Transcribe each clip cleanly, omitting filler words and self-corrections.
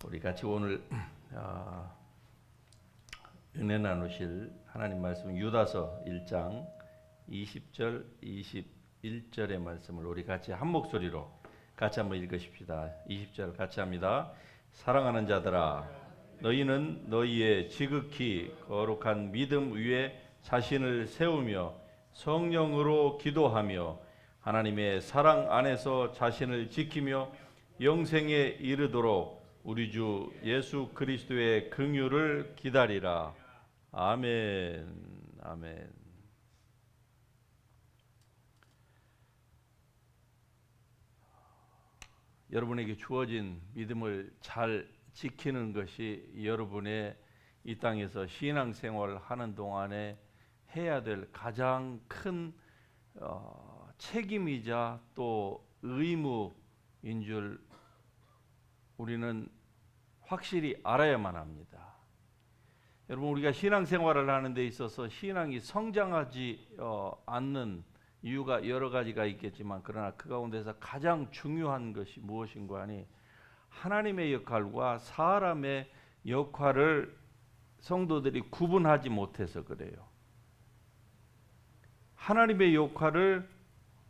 우리 같이 오늘 은혜 나누실 하나님 말씀 유다서 1장 20절 21절의 말씀을 우리 같이 한 목소리로 같이 한번 읽으십시다. 20절 같이 합니다. 사랑하는 자들아, 너희는 너희의 지극히 거룩한 믿음 위에 자신을 세우며 성령으로 기도하며 하나님의 사랑 안에서 자신을 지키며 영생에 이르도록 우리 주 예수 그리스도의 긍휼을 기다리라. 아멘. 아멘. 여러분에게 주어진 믿음을 잘 지키는 것이 여러분의 이 땅에서 신앙생활을 하는 동안에 해야 될 가장 큰 책임이자 또 의무인 줄 우리는 확실히 알아야만 합니다. 여러분, 우리가 신앙생활을 하는 데 있어서 신앙이 성장하지 않는 이유가 여러 가지가 있겠지만, 그러나 그 가운데서 가장 중요한 것이 무엇인가 하니 하나님의 역할과 사람의 역할을 성도들이 구분하지 못해서 그래요. 하나님의 역할을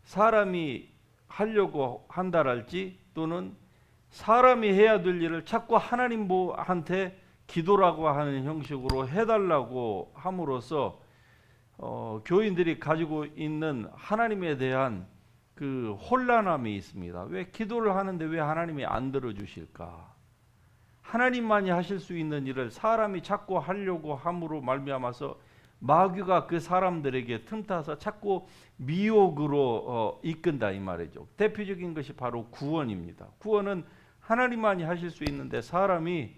사람이 하려고 한다랄지 또는 사람이 해야 될 일을 자꾸 하나님한테 기도라고 하는 형식으로 해달라고 함으로써 교인들이 가지고 있는 하나님에 대한 그 혼란함이 있습니다. 왜 기도를 하는데 왜 하나님이 안 들어주실까? 하나님만이 하실 수 있는 일을 사람이 자꾸 하려고 함으로 말미암아서 마귀가 그 사람들에게 틈타서 자꾸 미혹으로 이끈다 이 말이죠. 대표적인 것이 바로 구원입니다. 구원은 하나님만이 하실 수 있는데 사람이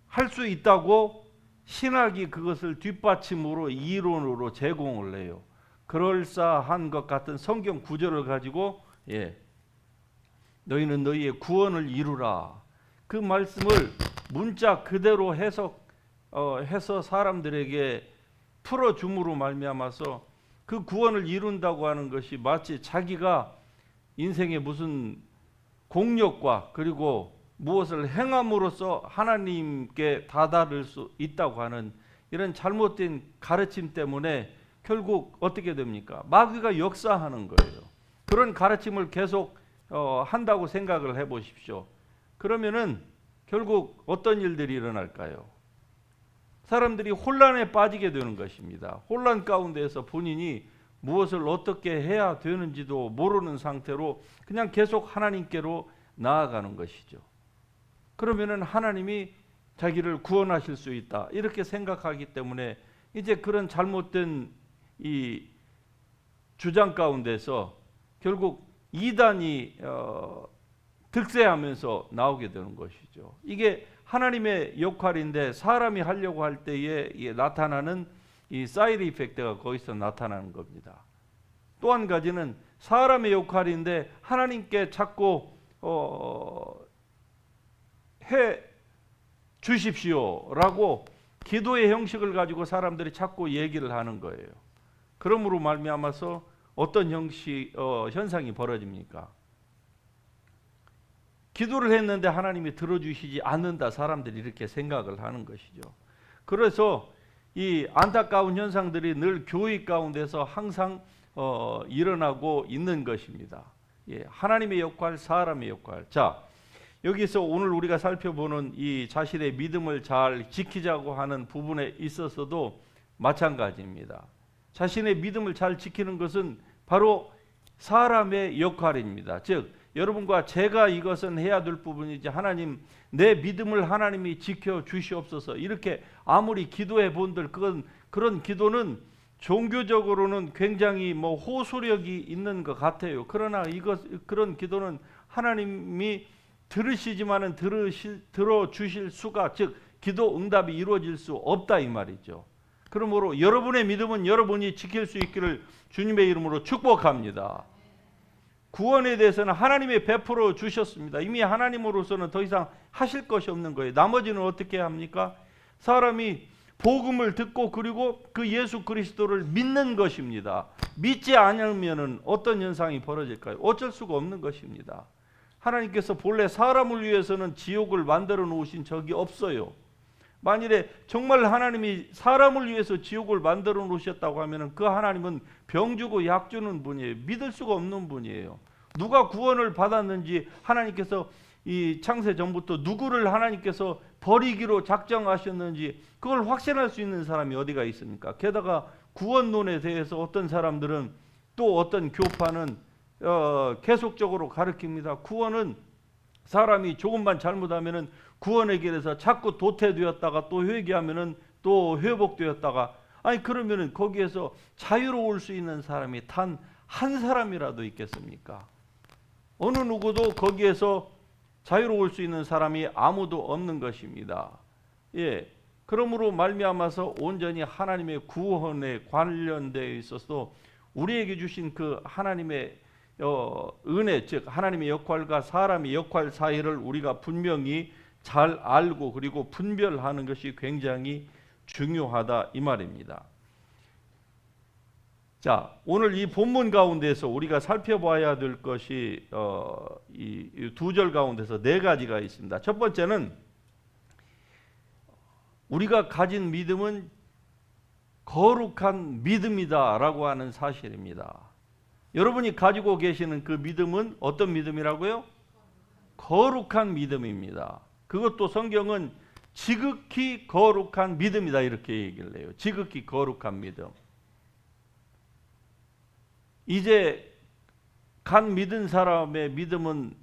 할 수 있다고 신학이 그것을 뒷받침으로 이론으로 제공을 해요. 그럴싸한 것 같은 성경 구절을 가지고 너희는 너희의 구원을 이루라. 그 말씀을 문자 그대로 해서 사람들에게 풀어줌으로 말미암아서 그 구원을 이룬다고 하는 것이 마치 자기가 인생에 무슨 공력과 그리고 무엇을 행함으로써 하나님께 다다를 수 있다고 하는 이런 잘못된 가르침 때문에 결국 어떻게 됩니까? 마귀가 역사하는 거예요. 그런 가르침을 계속 한다고 생각을 해보십시오. 그러면은 결국 어떤 일들이 일어날까요? 사람들이 혼란에 빠지게 되는 것입니다. 혼란 가운데에서 본인이 무엇을 어떻게 해야 되는지도 모르는 상태로 그냥 계속 하나님께로 나아가는 것이죠. 그러면은 하나님이 자기를 구원하실 수 있다 이렇게 생각하기 때문에 이제 그런 잘못된 이 주장 가운데서 결국 이단이 득세하면서 나오게 되는 것이죠. 이게 하나님의 역할인데 사람이 하려고 할 때에 나타나는 이 사이드 이펙트가 거기서 나타나는 겁니다. 또 한 가지는 사람의 역할인데 하나님께 자꾸 해 주십시오라고 기도의 형식을 가지고 사람들이 자꾸 얘기를 하는 거예요. 그러므로 말미암아서 어떤 현상이 벌어집니까? 기도를 했는데 하나님이 들어주시지 않는다. 사람들이 이렇게 생각을 하는 것이죠. 그래서 이 안타까운 현상들이 늘 교회 가운데서 항상 일어나고 있는 것입니다. 하나님의 역할, 사람의 역할. 자, 여기서 오늘 우리가 살펴보는 이 자신의 믿음을 잘 지키자고 하는 부분에 있어서도 마찬가지입니다. 자신의 믿음을 잘 지키는 것은 바로 사람의 역할입니다. 즉 여러분과 제가 이것은 해야 될 부분이지, 하나님 내 믿음을 하나님이 지켜 주시옵소서 이렇게 아무리 기도해 본들 그런 기도는 종교적으로는 굉장히 호소력이 있는 것 같아요. 그러나 그런 기도는 하나님이 들으시지만은 들어주실 수가, 즉 기도 응답이 이루어질 수 없다 이 말이죠. 그러므로 여러분의 믿음은 여러분이 지킬 수 있기를 주님의 이름으로 축복합니다. 구원에 대해서는 하나님이 베풀어 주셨습니다. 이미 하나님으로서는 더 이상 하실 것이 없는 거예요. 나머지는 어떻게 합니까? 사람이 복음을 듣고 그리고 그 예수 그리스도를 믿는 것입니다. 믿지 않으면 어떤 현상이 벌어질까요? 어쩔 수가 없는 것입니다. 하나님께서 본래 사람을 위해서는 지옥을 만들어 놓으신 적이 없어요. 만일에 정말 하나님이 사람을 위해서 지옥을 만들어 놓으셨다고 하면 그 하나님은 병 주고 약 주는 분이에요. 믿을 수가 없는 분이에요. 누가 구원을 받았는지 하나님께서 이 창세 전부터 누구를 하나님께서 버리기로 작정하셨는지 그걸 확신할 수 있는 사람이 어디가 있습니까? 게다가 구원론에 대해서 어떤 사람들은 또 어떤 교파는 계속적으로 가르칩니다. 구원은 사람이 조금만 잘못하면은 구원의 길에서 자꾸 도태되었다가 또 회개하면은 또 회복되었다가, 아니 그러면은 거기에서 자유로울 수 있는 사람이 단 한 사람이라도 있겠습니까? 어느 누구도 거기에서 자유로울 수 있는 사람이 아무도 없는 것입니다. 예. 그러므로 말미암아서 온전히 하나님의 구원에 관련되어 있어서 우리에게 주신 그 하나님의 은혜, 즉 하나님의 역할과 사람의 역할 사이를 우리가 분명히 잘 알고 그리고 분별하는 것이 굉장히 중요하다 이 말입니다. 자, 오늘 이 본문 가운데서 우리가 살펴봐야 될 것이 이 두 절 가운데서 네 가지가 있습니다. 첫 번째는 우리가 가진 믿음은 거룩한 믿음이다라고 하는 사실입니다. 여러분이 가지고 계시는 그 믿음은 어떤 믿음이라고요? 거룩한 믿음입니다. 그것도 성경은 지극히 거룩한 믿음이다 이렇게 얘기를 해요. 지극히 거룩한 믿음. 이제 간 믿은 사람의 믿음은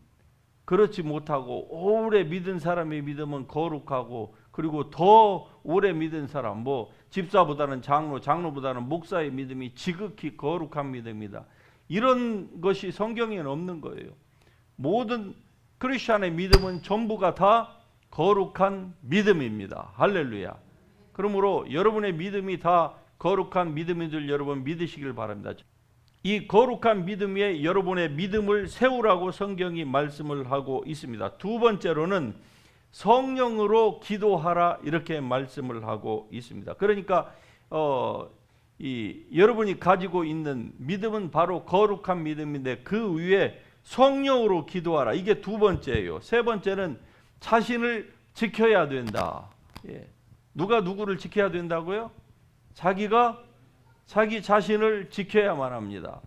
그렇지 못하고 오래 믿은 사람의 믿음은 거룩하고, 그리고 더 오래 믿은 사람, 뭐 집사보다는 장로, 장로보다는 목사의 믿음이 지극히 거룩한 믿음이다. 이런 것이 성경에는 없는 거예요. 모든 크리스천의 믿음은 전부가 다 거룩한 믿음입니다. 할렐루야. 그러므로 여러분의 믿음이 다 거룩한 믿음인 줄 여러분 믿으시길 바랍니다. 이 거룩한 믿음 위에 여러분의 믿음을 세우라고 성경이 말씀을 하고 있습니다. 두 번째로는 성령으로 기도하라 이렇게 말씀을 하고 있습니다. 그러니까 여러분이 가지고 있는 믿음은 바로 거룩한 믿음인데 그 위에 성령으로 기도하라. 이게 두 번째예요. 세 번째는 자신을 지켜야 된다. 예. 누가 누구를 지켜야 된다고요? 자기가 자기 자신을 지켜야만 합니다.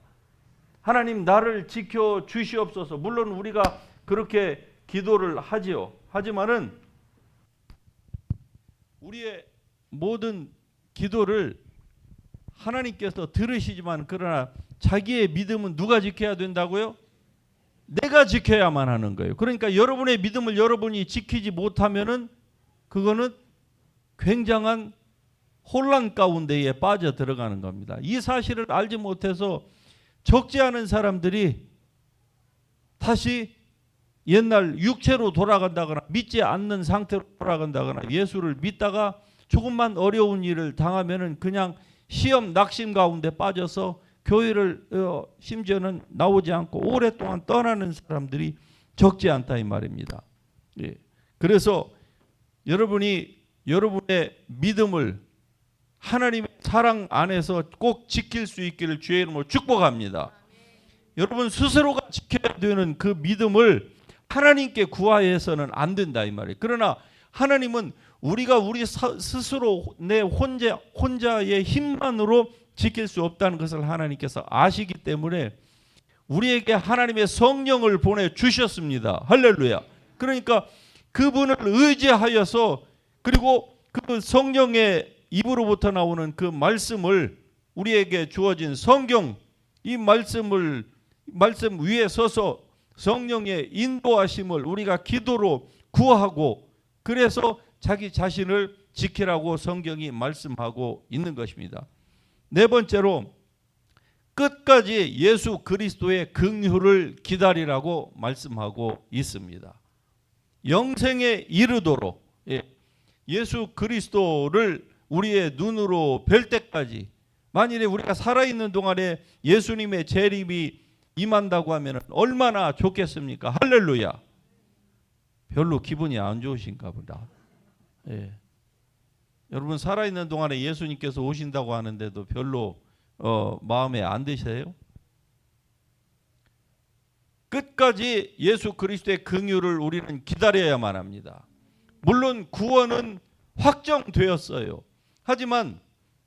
하나님 나를 지켜 주시옵소서. 물론 우리가 그렇게 기도를 하지요. 하지만은 우리의 모든 기도를 하나님께서 들으시지만, 그러나 자기의 믿음은 누가 지켜야 된다고요? 내가 지켜야만 하는 거예요. 그러니까 여러분의 믿음을 여러분이 지키지 못하면은 그거는 굉장한 혼란 가운데에 빠져 들어가는 겁니다. 이 사실을 알지 못해서 적지 않은 사람들이 다시 옛날 육체로 돌아간다거나 믿지 않는 상태로 돌아간다거나 예수를 믿다가 조금만 어려운 일을 당하면은 그냥 시험 낙심 가운데 빠져서 교회를 심지어는 나오지 않고 오랫동안 떠나는 사람들이 적지 않다 이 말입니다. 예. 그래서 여러분이 여러분의 믿음을 하나님의 사랑 안에서 꼭 지킬 수 있기를 주의 이름으로 축복합니다. 여러분 스스로가 지켜야 되는 그 믿음을 하나님께 구하해서는 안 된다 이 말이에요. 그러나 하나님은 우리가 우리 스스로 내 혼자의 힘만으로 지킬 수 없다는 것을 하나님께서 아시기 때문에 우리에게 하나님의 성령을 보내주셨습니다. 할렐루야. 그러니까 그분을 의지하여서, 그리고 그 성령의 입으로부터 나오는 그 말씀을, 우리에게 주어진 성경, 이 말씀 위에 서서 성령의 인도하심을 우리가 기도로 구하고, 그래서 자기 자신을 지키라고 성경이 말씀하고 있는 것입니다. 네 번째로 끝까지 예수 그리스도의 긍휼을 기다리라고 말씀하고 있습니다. 영생에 이르도록 예수 그리스도를 우리의 눈으로 뵐 때까지, 만일에 우리가 살아있는 동안에 예수님의 재림이 임한다고 하면 얼마나 좋겠습니까? 할렐루야. 별로 기분이 안 좋으신가 보다. 예. 여러분 살아있는 동안에 예수님께서 오신다고 하는데도 별로 마음에 안 드세요? 끝까지 예수 그리스도의 긍휼을 우리는 기다려야만 합니다. 물론 구원은 확정되었어요. 하지만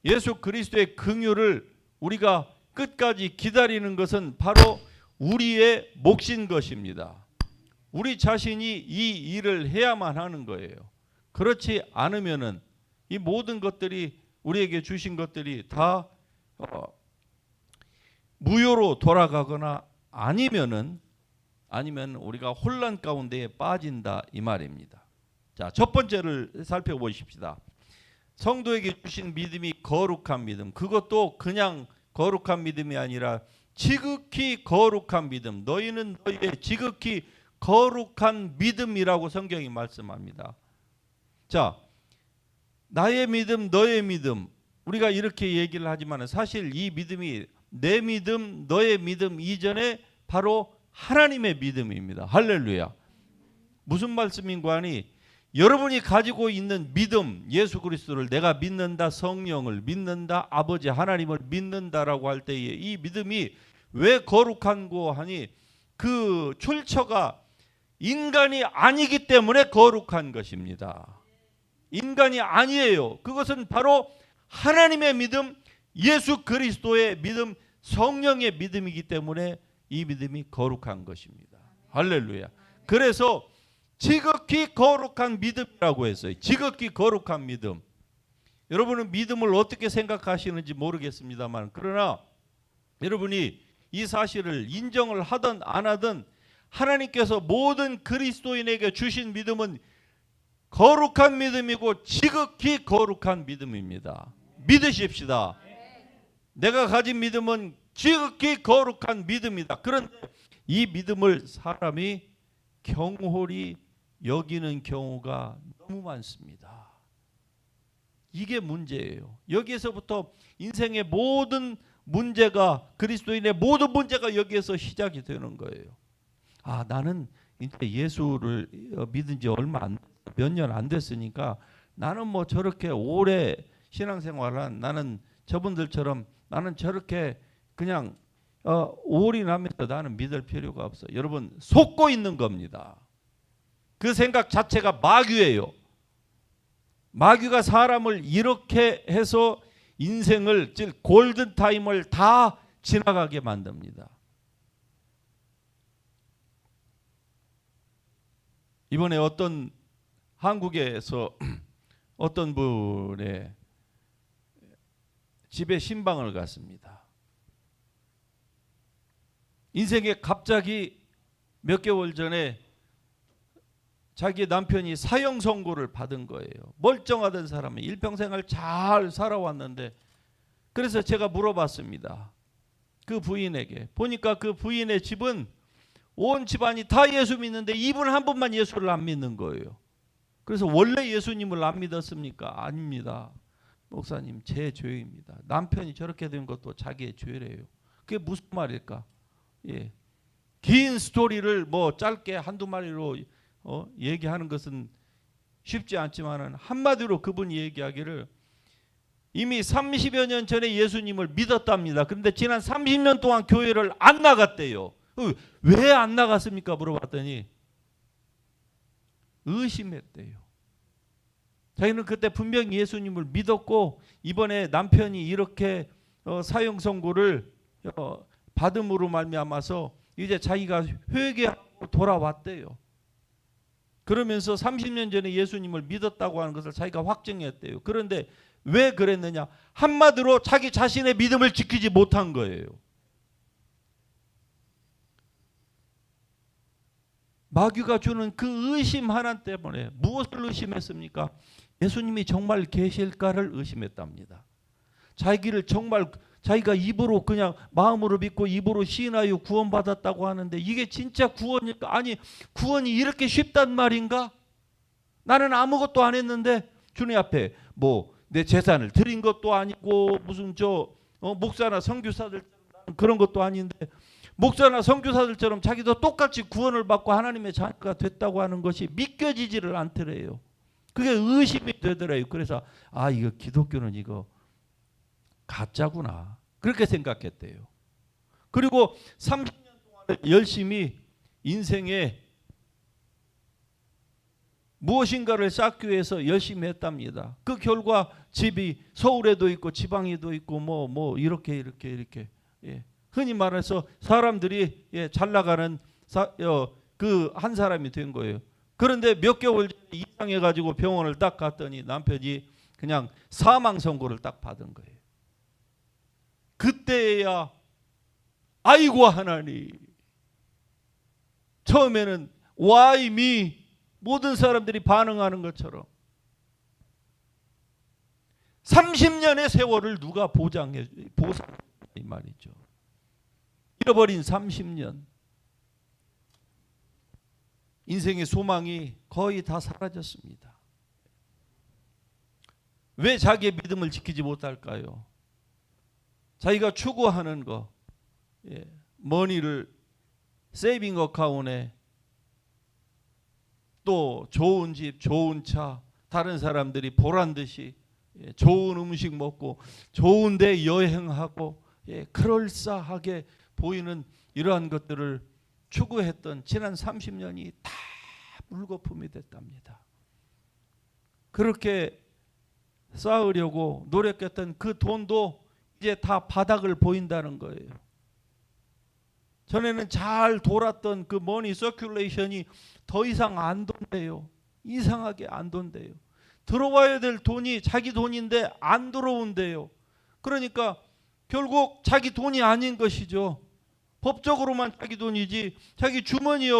예수 그리스도의 긍휼을 우리가 끝까지 기다리는 것은 바로 우리의 몫인 것입니다. 우리 자신이 이 일을 해야만 하는 거예요. 그렇지 않으면은 이 모든 것들이 우리에게 주신 것들이 다 무효로 돌아가거나 아니면 우리가 혼란 가운데에 빠진다 이 말입니다. 자, 첫 번째를 살펴보십시다. 성도에게 주신 믿음이 거룩한 믿음. 그것도 그냥 거룩한 믿음이 아니라 지극히 거룩한 믿음. 너희는 너희의 지극히 거룩한 믿음이라고 성경이 말씀합니다. 자, 나의 믿음, 너의 믿음. 우리가 이렇게 얘기를 하지만 사실 이 믿음이 내 믿음, 너의 믿음 이전에 바로 하나님의 믿음입니다. 할렐루야. 무슨 말씀인가 하니 여러분이 가지고 있는 믿음, 예수 그리스도를 내가 믿는다, 성령을 믿는다, 아버지 하나님을 믿는다라고 할 때에 이 믿음이 왜 거룩한고 하니 그 출처가 인간이 아니기 때문에 거룩한 것입니다. 인간이 아니에요. 그것은 바로 하나님의 믿음, 예수 그리스도의 믿음, 성령의 믿음이기 때문에 이 믿음이 거룩한 것입니다. 할렐루야. 그래서 지극히 거룩한 믿음이라고 했어요. 지극히 거룩한 믿음. 여러분은 믿음을 어떻게 생각하시는지 모르겠습니다만, 그러나 여러분이 이 사실을 인정을 하든 안 하든 하나님께서 모든 그리스도인에게 주신 믿음은 거룩한 믿음이고 지극히 거룩한 믿음입니다. 믿으십시다. 내가 가진 믿음은 지극히 거룩한 믿음이다. 그런데 이 믿음을 사람이 경홀히 여기는 경우가 너무 많습니다. 이게 문제예요. 여기에서부터 인생의 모든 문제가, 그리스도인의 모든 문제가 여기에서 시작이 되는 거예요. 아, 나는 이제 예수를 믿은 지 몇 년 안 됐으니까 나는 뭐 저렇게 오래 신앙생활한 나는 저분들처럼 나는 저렇게 그냥 올인하면서 나는 믿을 필요가 없어. 여러분, 속고 있는 겁니다. 그 생각 자체가 마귀예요. 마귀가 사람을 이렇게 해서 인생을, 즉 골든타임을 다 지나가게 만듭니다. 이번에 한국에서 어떤 분의 집에 신방을 갔습니다. 인생에 갑자기 몇 개월 전에 자기 남편이 사형 선고를 받은 거예요. 멀쩡하던 사람이 일평생을 잘 살아왔는데, 그래서 제가 물어봤습니다. 그 부인에게. 보니까 그 부인의 집은 온 집안이 다 예수 믿는데 이분 한 분만 예수를 안 믿는 거예요. 그래서 원래 예수님을 안 믿었습니까? 아닙니다. 목사님, 제 죄입니다. 남편이 저렇게 된 것도 자기의 죄래요. 그게 무슨 말일까? 예. 긴 스토리를 뭐 짧게 한두 마디로 얘기하는 것은 쉽지 않지만은 한마디로 그분이 얘기하기를 이미 30여 년 전에 예수님을 믿었답니다. 그런데 지난 30년 동안 교회를 안 나갔대요. 왜 안 나갔습니까? 물어봤더니 의심했대요. 자기는 그때 분명히 예수님을 믿었고 이번에 남편이 이렇게 사형 선고를 받음으로 말미암아서 이제 자기가 회개하고 돌아왔대요. 그러면서 30년 전에 예수님을 믿었다고 하는 것을 자기가 확증했대요. 그런데 왜 그랬느냐? 한마디로 자기 자신의 믿음을 지키지 못한 거예요. 마귀가 주는 그 의심 하나 때문에 무엇을 의심했습니까? 예수님이 정말 계실까를 의심했답니다. 자기를 정말 자기가 입으로 그냥 마음으로 믿고 입으로 시인하여 구원받았다고 하는데 이게 진짜 구원일까? 아니, 구원이 이렇게 쉽단 말인가? 나는 아무것도 안 했는데 주님 앞에 뭐 내 재산을 드린 것도 아니고 무슨 목사나 선교사들 그런 것도 아닌데 목사나 선교사들처럼 자기도 똑같이 구원을 받고 하나님의 자녀가 됐다고 하는 것이 믿겨지지를 않더래요. 그게 의심이 되더래요. 그래서 이거 기독교는 이거 가짜구나 그렇게 생각했대요. 그리고 30년 동안 열심히 인생에 무엇인가를 쌓기 위해서 열심히 했답니다. 그 결과 집이 서울에도 있고 지방에도 있고 뭐 이렇게 예. 흔히 말해서 사람들이 잘 나가는 그 한 사람이 된 거예요. 그런데 몇 개월 이상해 가지고 병원을 딱 갔더니 남편이 그냥 사망 선고를 딱 받은 거예요. 그때야 아이고 하나님. 처음에는 why me 모든 사람들이 반응하는 것처럼 30년의 세월을 누가 보상해 이 말이죠. 잃어버린 30년. 인생의 소망이 거의 다 사라졌습니다. 왜 자기의 믿음을 지키지 못할까요? 자기가 추구하는 거, 머니를 세이빙 어카운트에 또 좋은 집, 좋은 차, 다른 사람들이 보란 듯이 좋은 음식 먹고 좋은 데 여행하고 그럴싸하게 보이는 이러한 것들을 추구했던 지난 30년이 다 물거품이 됐답니다. 그렇게 쌓으려고 노력했던 그 돈도 이제 다 바닥을 보인다는 거예요. 전에는 잘 돌았던 그 머니 서큘레이션이 더 이상 안 돈대요. 이상하게 안 돈대요. 들어와야 될 돈이 자기 돈인데 안 들어온대요. 그러니까 결국 자기 돈이 아닌 것이죠. 법적으로만 자기 돈이지 자기 주머니에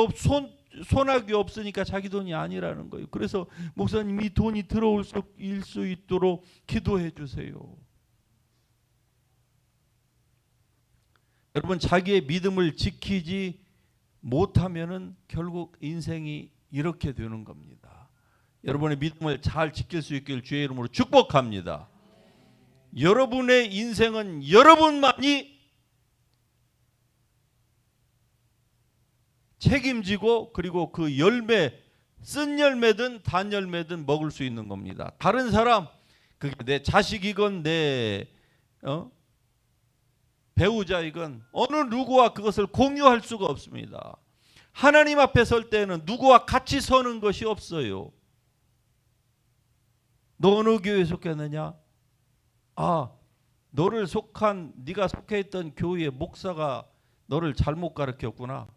손아귀 없으니까 자기 돈이 아니라는 거예요. 그래서 목사님 이 돈이 들어올 수 있도록 기도해 주세요. 여러분 자기의 믿음을 지키지 못하면은 결국 인생이 이렇게 되는 겁니다. 여러분의 믿음을 잘 지킬 수 있길 주의 이름으로 축복합니다. 여러분의 인생은 여러분만이 책임지고 그리고 그 열매, 쓴 열매든 단 열매든 먹을 수 있는 겁니다. 다른 사람, 그게 내 자식이건 내 배우자이건 어느 누구와 그것을 공유할 수가 없습니다. 하나님 앞에 설 때는 누구와 같이 서는 것이 없어요. 너 어느 교회에 속했느냐? 아, 네가 속해 있던 교회의 목사가 너를 잘못 가르쳤구나.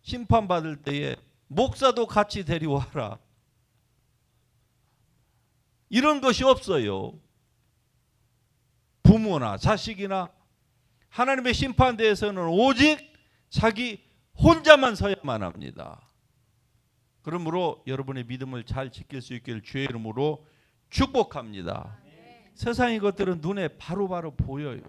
심판받을 때에 목사도 같이 데려와라. 이런 것이 없어요. 부모나 자식이나 하나님의 심판대에서는 오직 자기 혼자만 서야만 합니다. 그러므로 여러분의 믿음을 잘 지킬 수 있기를 주의 이름으로 축복합니다. 세상의 것들은 눈에 바로바로 보여요.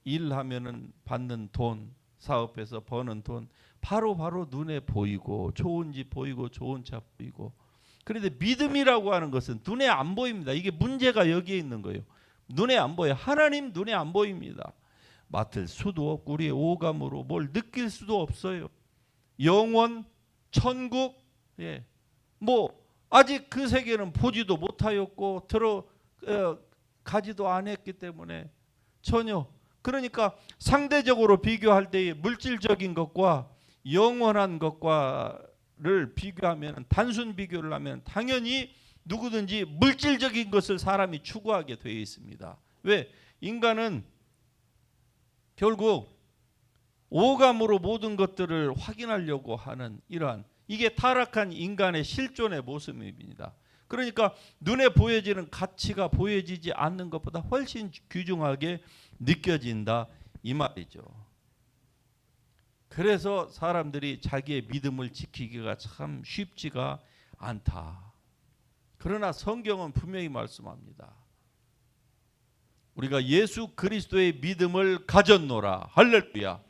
일하면은 받는 돈, 사업해서 버는 돈 바로바로 눈에 보이고 좋은 집 보이고 좋은 차 보이고. 그런데 믿음이라고 하는 것은 눈에 안 보입니다. 이게 문제가 여기에 있는 거예요. 눈에 안 보여요. 하나님 눈에 안 보입니다. 맡을 수도 없고 우리의 오감으로 뭘 느낄 수도 없어요. 영원, 천국, 아직 그 세계는 보지도 못하였고 들어가지도 않았기 때문에 전혀. 그러니까 상대적으로 비교할 때의 물질적인 것과 영원한 것과를 비교하면, 단순 비교를 하면 당연히 누구든지 물질적인 것을 사람이 추구하게 되어 있습니다. 왜? 인간은 결국 오감으로 모든 것들을 확인하려고 하는 이러한, 이게 타락한 인간의 실존의 모습입니다. 그러니까 눈에 보여지는 가치가 보여지지 않는 것보다 훨씬 귀중하게 느껴진다 이 말이죠. 그래서 사람들이 자기의 믿음을 지키기가 참 쉽지가 않다. 그러나 성경은 분명히 말씀합니다. 우리가 예수 그리스도의 믿음을 가졌노라. 할렐루야.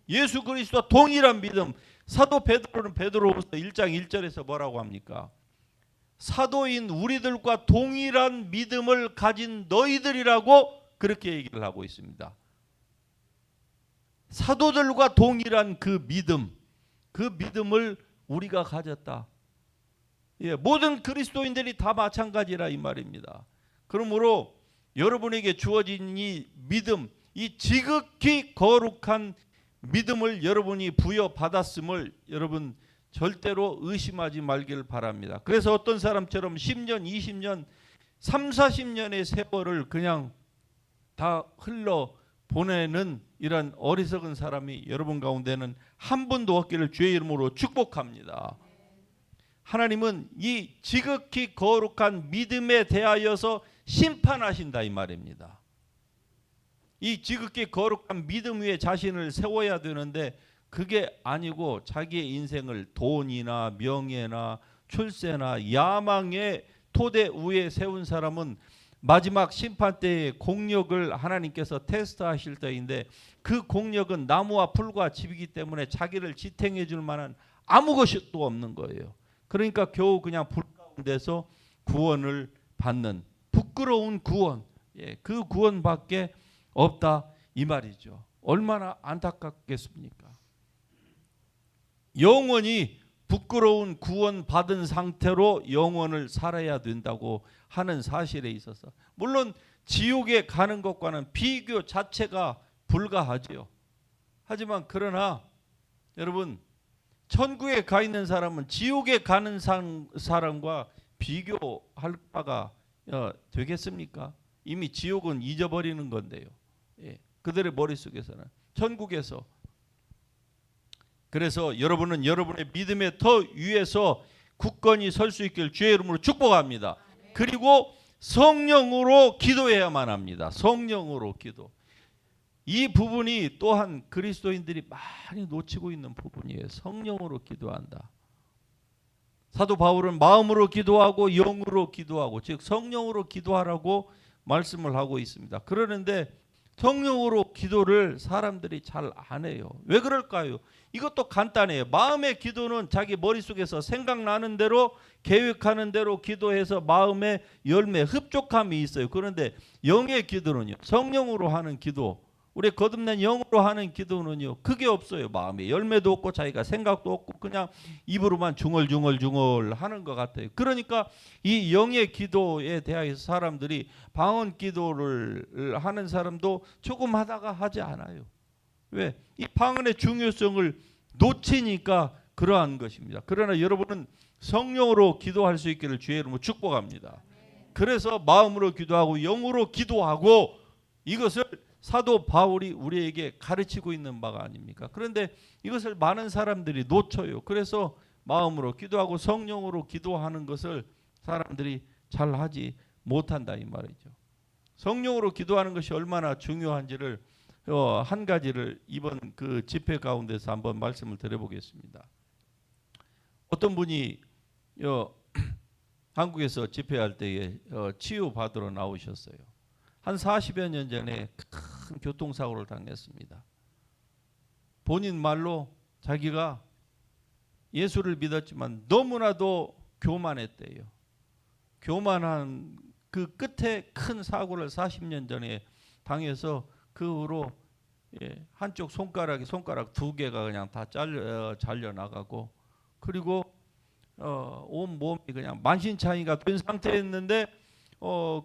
예수 그리스도와 동일한 믿음. 사도 베드로는 베드로후서 1장 1절에서 뭐라고 합니까? 사도인 우리들과 동일한 믿음을 가진 너희들이라고 그렇게 얘기를 하고 있습니다. 사도들과 동일한 그 믿음을 우리가 가졌다. 모든 그리스도인들이 다 마찬가지라 이 말입니다. 그러므로 여러분에게 주어진 이 믿음, 이 지극히 거룩한 믿음을 여러분이 부여받았음을 여러분 절대로 의심하지 말길 바랍니다. 그래서 어떤 사람처럼 10년, 20년, 3, 40년의 세월을 그냥 다 흘러 보내는 이런 어리석은 사람이 여러분 가운데는 한 분도 없기를 주의 이름으로 축복합니다. 하나님은 이 지극히 거룩한 믿음에 대하여서 심판하신다 이 말입니다. 이 지극히 거룩한 믿음 위에 자신을 세워야 되는데 그게 아니고 자기의 인생을 돈이나 명예나 출세나 야망의 토대 위에 세운 사람은 마지막 심판 때의 공력을 하나님께서 테스트하실 때인데 그 공력은 나무와 풀과 집이기 때문에 자기를 지탱해 줄 만한 아무 것이 또 없는 거예요. 그러니까 겨우 그냥 불 가운데서 구원을 받는 부끄러운 구원, 그 구원밖에 없다 이 말이죠. 얼마나 안타깝겠습니까? 영원히 부끄러운 구원 받은 상태로 영원을 살아야 된다고 하는 사실에 있어서 물론 지옥에 가는 것과는 비교 자체가 불가하지요. 하지만 그러나 여러분 천국에 가 있는 사람은 지옥에 가는 사람과 비교할 바가 되겠습니까? 이미 지옥은 잊어버리는 건데요. 그들의 머릿속에서는 천국에서 그래서 여러분은 여러분의 믿음의 터 위에서 굳건히 설 수 있길 주의 이름으로 축복합니다. 그리고 성령으로 기도해야만 합니다. 성령으로 기도. 이 부분이 또한 그리스도인들이 많이 놓치고 있는 부분이에요. 성령으로 기도한다. 사도 바울은 마음으로 기도하고 영으로 기도하고 즉 성령으로 기도하라고 말씀을 하고 있습니다. 그러는데 성령으로 기도를 사람들이 잘 안 해요. 왜 그럴까요? 이것도 간단해요. 마음의 기도는 자기 머릿속에서 생각나는 대로 계획하는 대로 기도해서 마음의 열매, 흡족함이 있어요. 그런데 영의 기도는요. 성령으로 하는 기도, 우리 거듭난 영으로 하는 기도는요. 그게 없어요. 마음에 열매도 없고 자기가 생각도 없고 그냥 입으로만 중얼중얼 하는 것 같아요. 그러니까 이 영의 기도에 대하여서 사람들이 방언 기도를 하는 사람도 조금 하다가 하지 않아요. 왜? 이 방언의 중요성을 놓치니까 그러한 것입니다. 그러나 여러분은 성령으로 기도할 수 있기를 주의 이름으로 축복합니다. 그래서 마음으로 기도하고 영으로 기도하고 이것을 사도 바울이 우리에게 가르치고 있는 바가 아닙니까? 그런데 이것을 많은 사람들이 놓쳐요. 그래서 마음으로 기도하고 성령으로 기도하는 것을 사람들이 잘 하지 못한다 이 말이죠. 성령으로 기도하는 것이 얼마나 중요한지를 한 가지를 이번 그 집회 가운데서 한번 말씀을 드려보겠습니다. 어떤 분이 한국에서 집회할 때에 치유받으러 나오셨어요. 한 40여 년 전에 큰 교통사고를 당했습니다. 본인 말로 자기가 예수를 믿었지만 너무나도 교만했대요. 교만한 그 끝에 큰 사고를 40년 전에 당해서 그 후로 한쪽 손가락 2개가 그냥 다 잘려 나가고 그리고 온 몸이 그냥 만신창이가 된 상태였는데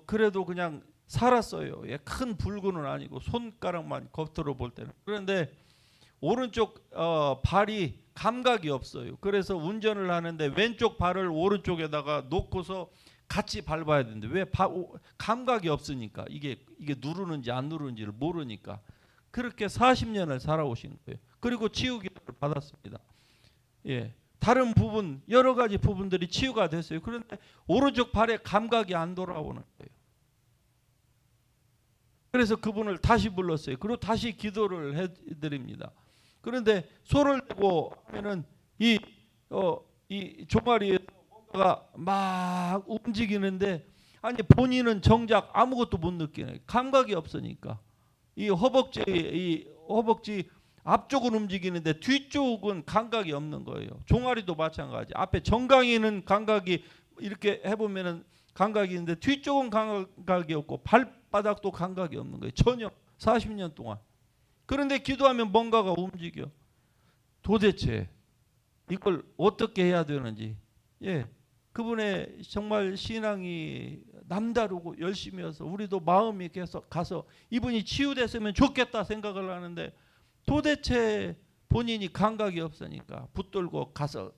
그래도 그냥 살았어요. 큰 불구는 아니고 손가락만 겉으로 볼 때는. 그런데 오른쪽 발이 감각이 없어요. 그래서 운전을 하는데 왼쪽 발을 오른쪽에다가 놓고서 같이 밟아야 되는데 왜 감각이 없으니까 이게 누르는지 안 누르는지를 모르니까 그렇게 40년을 살아오신 거예요. 그리고 치유 기도를 받았습니다. 다른 부분 여러 가지 부분들이 치유가 됐어요. 그런데 오른쪽 발에 감각이 안 돌아오는 거예요. 그래서 그분을 다시 불렀어요. 그리고 다시 기도를 해드립니다. 그런데 손을 대고 하면은 이 종아리에 뭔가가 막 움직이는데 아니 본인은 정작 아무것도 못 느끼는 감각이 없으니까 이 허벅지 앞쪽은 움직이는데 뒤쪽은 감각이 없는 거예요. 종아리도 마찬가지. 앞에 정강이는 감각이 이렇게 해보면은 감각이 있는데 뒤쪽은 감각이 없고 발바닥도 감각이 없는 거예요. 전혀 40년 동안. 그런데 기도하면 뭔가가 움직여. 도대체 이걸 어떻게 해야 되는지. 그분의 정말 신앙이 남다르고 열심히 해서 우리도 마음이 계속 가서 이분이 치유됐으면 좋겠다 생각을 하는데 도대체 본인이 감각이 없으니까 붙들고 가서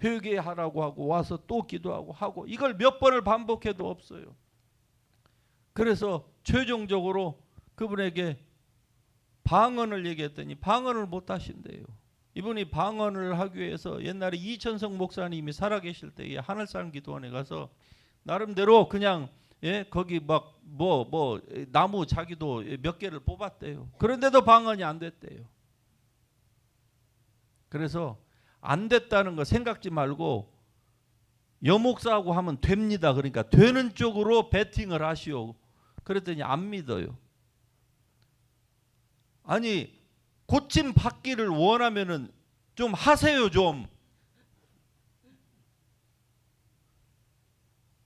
회개하라고 하고 와서 또 기도하고 하고 이걸 몇 번을 반복해도 없어요. 그래서 최종적으로 그분에게 방언을 얘기했더니 방언을 못 하신대요. 이분이 방언을 하기 위해서 옛날에 이천성 목사님이 살아계실 때에 하늘산 기도원에 가서 나름대로 그냥 거기 막 나무 자기도 몇 개를 뽑았대요. 그런데도 방언이 안 됐대요. 그래서 안 됐다는 거 생각지 말고 여목사하고 하면 됩니다. 그러니까 되는 쪽으로 베팅을 하시오. 그랬더니 안 믿어요. 아니 고침 받기를 원하면은 좀 하세요 좀.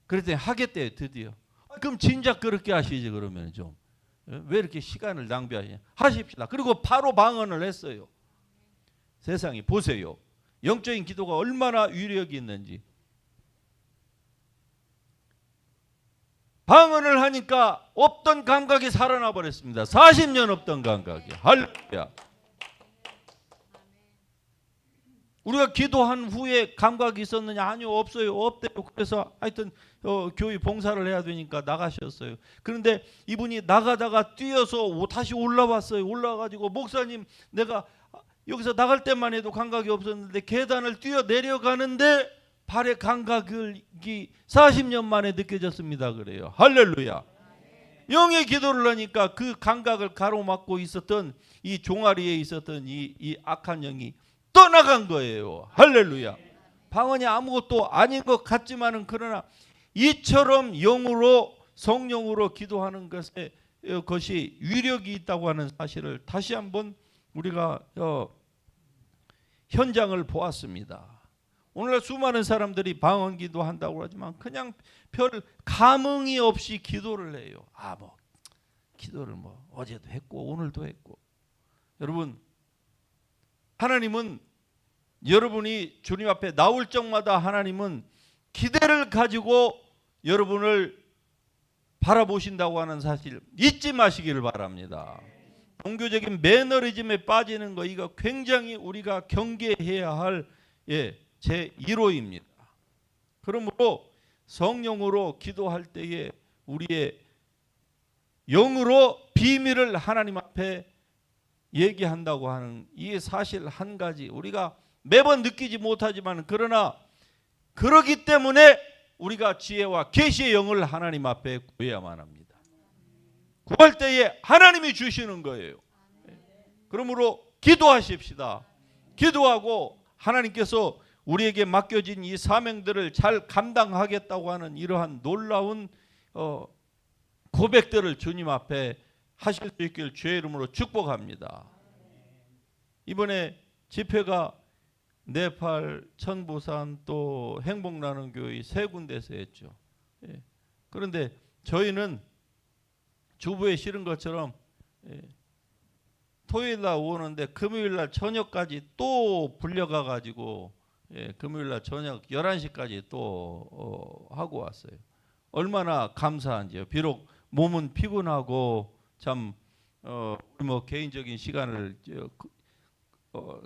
그랬더니 하겠대요 드디어. 그럼 진작 그렇게 하시지 그러면 좀. 왜 이렇게 시간을 낭비하시냐. 하십시다. 그리고 바로 방언을 했어요. 세상에 보세요. 영적인 기도가 얼마나 위력이 있는지. 방언을 하니까 없던 감각이 살아나 버렸습니다. 40년 없던 감각이. 할렐루야. 우리가 기도한 후에 감각이 있었느냐? 아니요, 없어요. 없대요. 그래서 하여튼 교회 봉사를 해야 되니까 나가셨어요. 그런데 이분이 나가다가 뛰어서 다시 올라왔어요. 올라와가지고 목사님 내가 여기서 나갈 때만 해도 감각이 없었는데 계단을 뛰어 내려가는데 발의 감각이 40년 만에 느껴졌습니다. 그래요. 할렐루야. 영의 기도를 하니까 그 감각을 가로막고 있었던 이 종아리에 있었던 이 악한 영이 떠나간 거예요. 할렐루야. 방언이 아무것도 아닌 것 같지만은 그러나 이처럼 영으로 성령으로 기도하는 것이 위력이 있다고 하는 사실을 다시 한번 우리가 현장을 보았습니다. 오늘날 수많은 사람들이 방언 기도한다고 하지만 그냥 별 감흥이 없이 기도를 해요. 기도를 어제도 했고 오늘도 했고. 여러분, 하나님은 여러분이 주님 앞에 나올 적마다 하나님은 기대를 가지고 여러분을 바라보신다고 하는 사실 잊지 마시기를 바랍니다. 종교적인 매너리즘에 빠지는 거 이거 굉장히 우리가 경계해야 할 제 1호입니다. 그러므로 성령으로 기도할 때에 우리의 영으로 비밀을 하나님 앞에 얘기한다고 하는 이 사실 한 가지 우리가 매번 느끼지 못하지만 그러나 그러기 때문에 우리가 지혜와 계시의 영을 하나님 앞에 구해야만 합니다. 구할 때에 하나님이 주시는 거예요. 그러므로 기도하십시다. 기도하고 하나님께서 우리에게 맡겨진 이 사명들을 잘 감당하겠다고 하는 이러한 놀라운 고백들을 주님 앞에 하실 수 있길 주의 이름으로 축복합니다. 이번에 집회가 네팔, 천부산 또 행복나눔 교회 세 군데서 했죠. 그런데 저희는 주부에 실은 것처럼 토요일날 오는데 금요일날 저녁까지 또 불려가 가지고 금요일날 저녁 11시까지 또 하고 왔어요. 얼마나 감사한지요. 비록 몸은 피곤하고 참 개인적인 시간을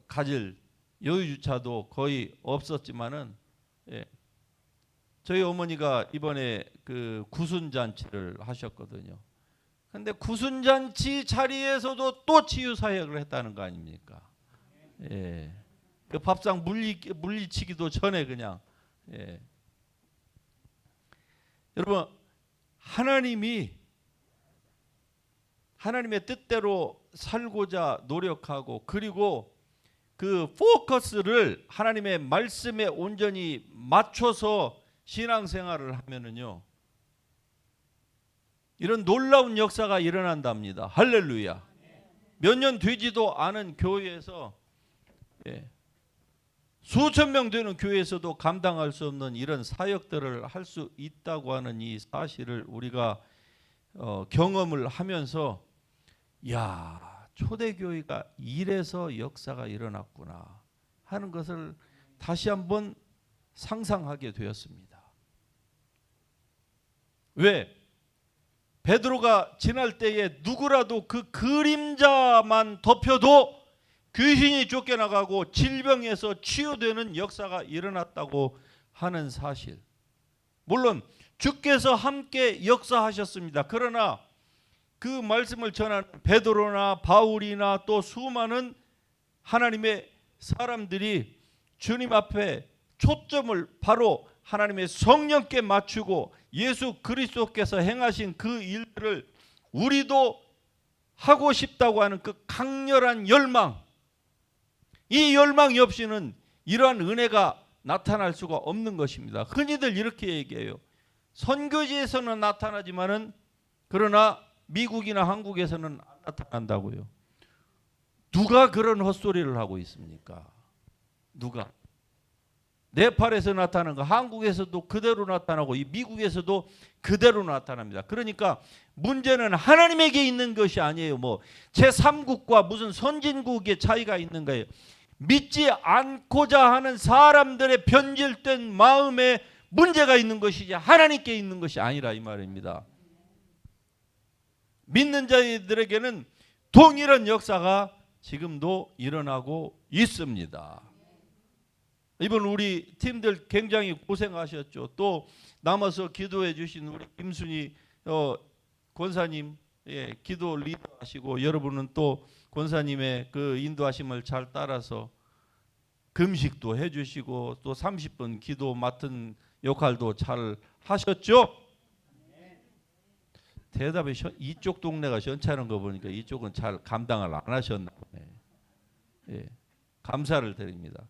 가질 여유조차도 거의 없었지만은 저희 어머니가 이번에 그 구순잔치를 하셨거든요. 근데 구순잔치 자리에서도 또 치유 사역을 했다는 거 아닙니까? 그 밥상 물리치기도 전에 그냥 여러분 하나님의 뜻대로 살고자 노력하고 그리고 그 포커스를 하나님의 말씀에 온전히 맞춰서 신앙생활을 하면은요 이런 놀라운 역사가 일어난답니다. 할렐루야. 몇 년 되지도 않은 교회에서 수천 명 되는 교회에서도 감당할 수 없는 이런 사역들을 할 수 있다고 하는 이 사실을 우리가 경험을 하면서 야 초대교회가 이래서 역사가 일어났구나 하는 것을 다시 한번 상상하게 되었습니다. 왜? 베드로가 지날 때에 누구라도 그 그림자만 덮여도 귀신이 쫓겨나가고 질병에서 치유되는 역사가 일어났다고 하는 사실. 물론 주께서 함께 역사하셨습니다. 그러나 그 말씀을 전하는 베드로나 바울이나 또 수많은 하나님의 사람들이 주님 앞에 초점을 바로 하나님의 성령께 맞추고 예수 그리스도께서 행하신 그 일들을 우리도 하고 싶다고 하는 그 강렬한 열망, 이 열망이 없이는 이러한 은혜가 나타날 수가 없는 것입니다. 흔히들 이렇게 얘기해요. 선교지에서는 나타나지만은 그러나 미국이나 한국에서는 안 나타난다고요. 누가 그런 헛소리를 하고 있습니까? 누가? 네팔에서 나타나는 거 한국에서도 그대로 나타나고 이 미국에서도 그대로 나타납니다. 그러니까 문제는 하나님에게 있는 것이 아니에요. 뭐 제3국과 무슨 선진국의 차이가 있는 거예요. 믿지 않고자 하는 사람들의 변질된 마음에 문제가 있는 것이지 하나님께 있는 것이 아니라 이 말입니다. 믿는 자들에게는 동일한 역사가 지금도 일어나고 있습니다. 이번 우리 팀들 굉장히 고생하셨죠. 또 남아서 기도해 주신 우리 김순희 권사님, 기도 리더하시고 여러분은 또 권사님의 그 인도하심을 잘 따라서 금식도 해주시고 또 30분 기도 맡은 역할도 잘 하셨죠. 대답이 이쪽 동네가 시원찮은 거 보니까 이쪽은 잘 감당을 안 하셨나 보네. 예, 감사를 드립니다.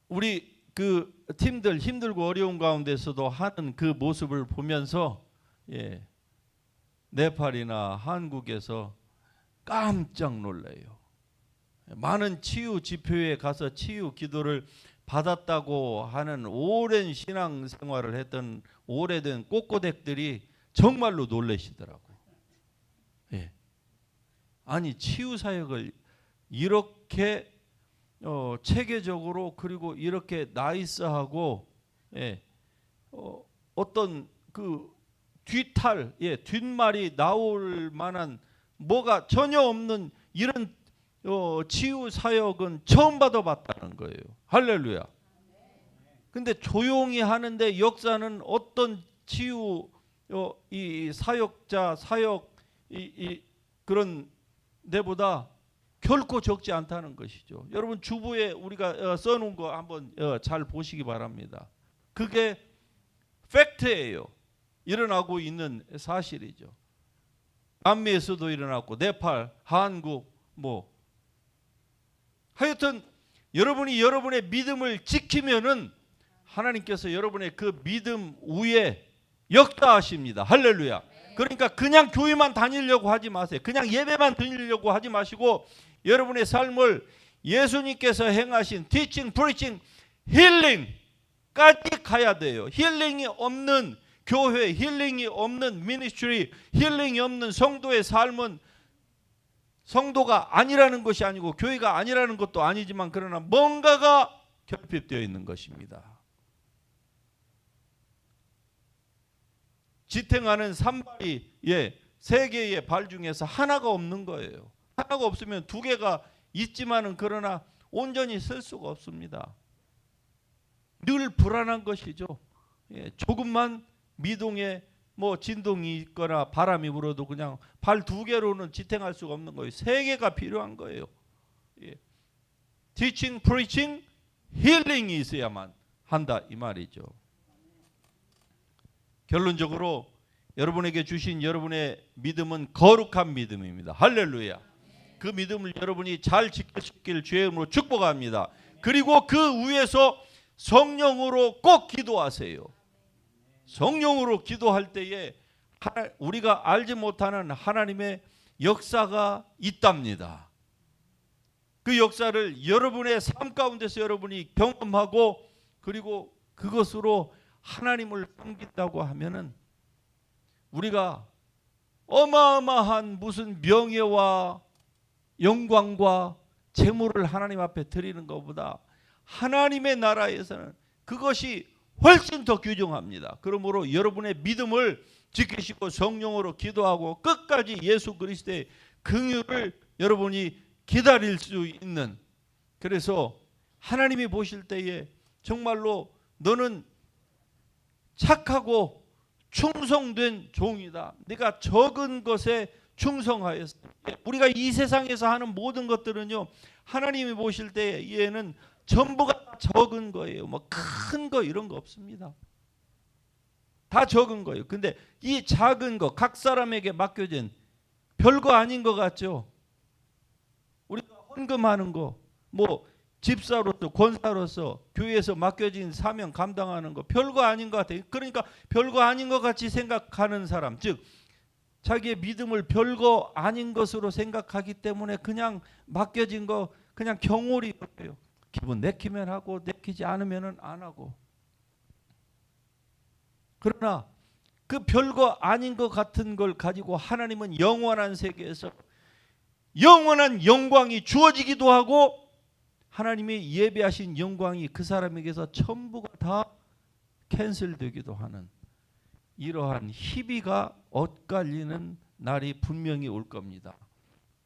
우리 그 팀들 힘들고 어려운 가운데서도 하는 그 모습을 보면서 네팔이나 한국에서 깜짝 놀래요. 많은 치유 집회에 가서 치유 기도를 받았다고 하는 오랜 신앙 생활을 했던 오래된 꼬꼬댁들이 정말로 놀라시더라고. 아니 치유 사역을 이렇게 체계적으로 그리고 이렇게 나이스하고 어떤 그 뒷말이 나올 만한 뭐가 전혀 없는 이런 치유 사역은 처음 받아봤다는 거예요. 할렐루야. 근데 조용히 하는데 역사는 어떤 치유 이 사역자 사역 이 그런 데보다 결코 적지 않다는 것이죠. 여러분 주부에 우리가 써놓은 거 한번 잘 보시기 바랍니다. 그게 팩트예요. 일어나고 있는 사실이죠. 남미에서도 일어났고 네팔, 한국 뭐 하여튼 여러분이 여러분의 믿음을 지키면은 하나님께서 여러분의 그 믿음 위에 역사하십니다. 할렐루야. 그러니까 그냥 교회만 다니려고 하지 마세요. 그냥 예배만 드리려고 하지 마시고 여러분의 삶을 예수님께서 행하신 티칭, 프리칭, 힐링까지 가야 돼요. 힐링이 없는 교회, 힐링이 없는 미니스트리, 힐링이 없는 성도의 삶은 성도가 아니라는 것이 아니고 교회가 아니라는 것도 아니지만 그러나 뭔가가 결핍되어 있는 것입니다. 지탱하는 산발이 세 개의 발 중에서 하나가 없는 거예요. 하나가 없으면 두 개가 있지만은 그러나 온전히 쓸 수가 없습니다. 늘 불안한 것이죠. 조금만 미동에 뭐 진동이 있거나 바람이 불어도 그냥 발 두 개로는 지탱할 수가 없는 거예요. 세 개가 필요한 거예요. 티칭, 프리칭, 힐링이 있어야만 한다 이 말이죠. 결론적으로 여러분에게 주신 여러분의 믿음은 거룩한 믿음입니다. 할렐루야. 그 믿음을 여러분이 잘 지키시길 주의 이름으로 축복합니다. 그리고 그 위에서 성령으로 꼭 기도하세요. 성령으로 기도할 때에 우리가 알지 못하는 하나님의 역사가 있답니다. 그 역사를 여러분의 삶 가운데서 여러분이 경험하고 그리고 그것으로 하나님을 섬긴다고 하면은 우리가 어마어마한 무슨 명예와 영광과 재물을 하나님 앞에 드리는 것보다 하나님의 나라에서는 그것이 훨씬 더 귀중합니다. 그러므로 여러분의 믿음을 지키시고 성령으로 기도하고 끝까지 예수 그리스도의 긍휼을 여러분이 기다릴 수 있는, 그래서 하나님이 보실 때에 정말로 너는 착하고 충성된 종이다. 네가 적은 것에 충성하였어. 우리가 이 세상에서 하는 모든 것들은요, 하나님이 보실 때에는 전부가 적은 거예요. 뭐 큰 거 이런 거 없습니다. 다 적은 거예요. 근데 이 작은 거, 각 사람에게 맡겨진 별거 아닌 것 같죠? 우리가 헌금하는 거, 뭐 집사로서 권사로서 교회에서 맡겨진 사명 감당하는 거 별거 아닌 것 같아요. 그러니까 별거 아닌 것 같이 생각하는 사람, 즉 자기의 믿음을 별거 아닌 것으로 생각하기 때문에 그냥 맡겨진 거 그냥 경홀히 해요. 기분 내키면 하고 내키지 않으면 안 하고. 그러나 그 별거 아닌 것 같은 걸 가지고 하나님은 영원한 세계에서 영원한 영광이 주어지기도 하고, 하나님이 예배하신 영광이 그 사람에게서 전부가 다 캔슬되기도 하는 이러한 희비가 엇갈리는 날이 분명히 올 겁니다.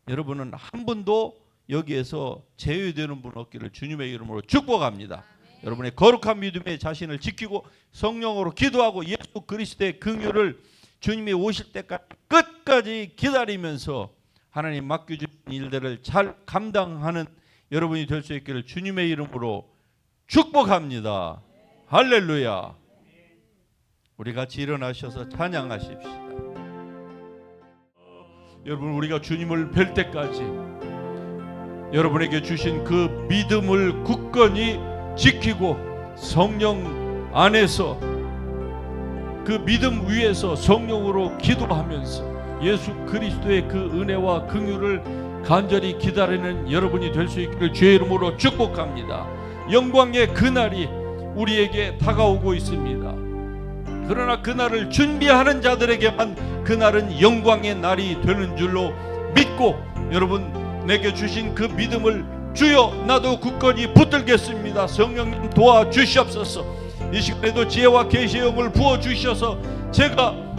여러분은 한 분도 여기에서 제외되는 분 없기를 주님의 이름으로 축복합니다. 여러분의 거룩한 믿음의 자신을 지키고 성령으로 기도하고 예수 그리스도의 긍휼을 주님이 오실 때까지 끝까지 기다리면서 하나님 맡겨준 일들을 잘 감당하는 여러분이 될 수 있기를 주님의 이름으로 축복합니다. 할렐루야. 우리 같이 일어나셔서 찬양하십시다. 여러분, 우리가 주님을 뵐 때까지 여러분에게 주신 그 믿음을 굳건히 지키고 성령 안에서 그 믿음 위에서 성령으로 기도하면서 예수 그리스도의 그 은혜와 긍휼을 간절히 기다리는 여러분이 될 수 있기를 주의 이름으로 축복합니다. 영광의 그날이 우리에게 다가오고 있습니다. 그러나 그날을 준비하는 자들에게만 그날은 영광의 날이 되는 줄로 믿고, 여러분 내게 주신 그 믿음을 주여 나도 굳건히 붙들겠습니다. 성령님 도와주시옵소서. 이 시간에도 지혜와 계시의 영을 부어주셔서 제가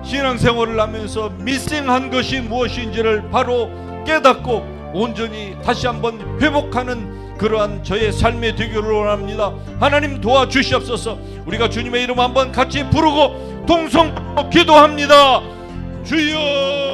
신앙생활을 하면서 미싱한 것이 무엇인지를 바로 깨닫고 온전히 다시 한번 회복하는 그러한 저의 삶이 되기를 원합니다. 하나님 도와주시옵소서. 우리가 주님의 이름 한번 같이 부르고 동성으로 기도합니다. 주여.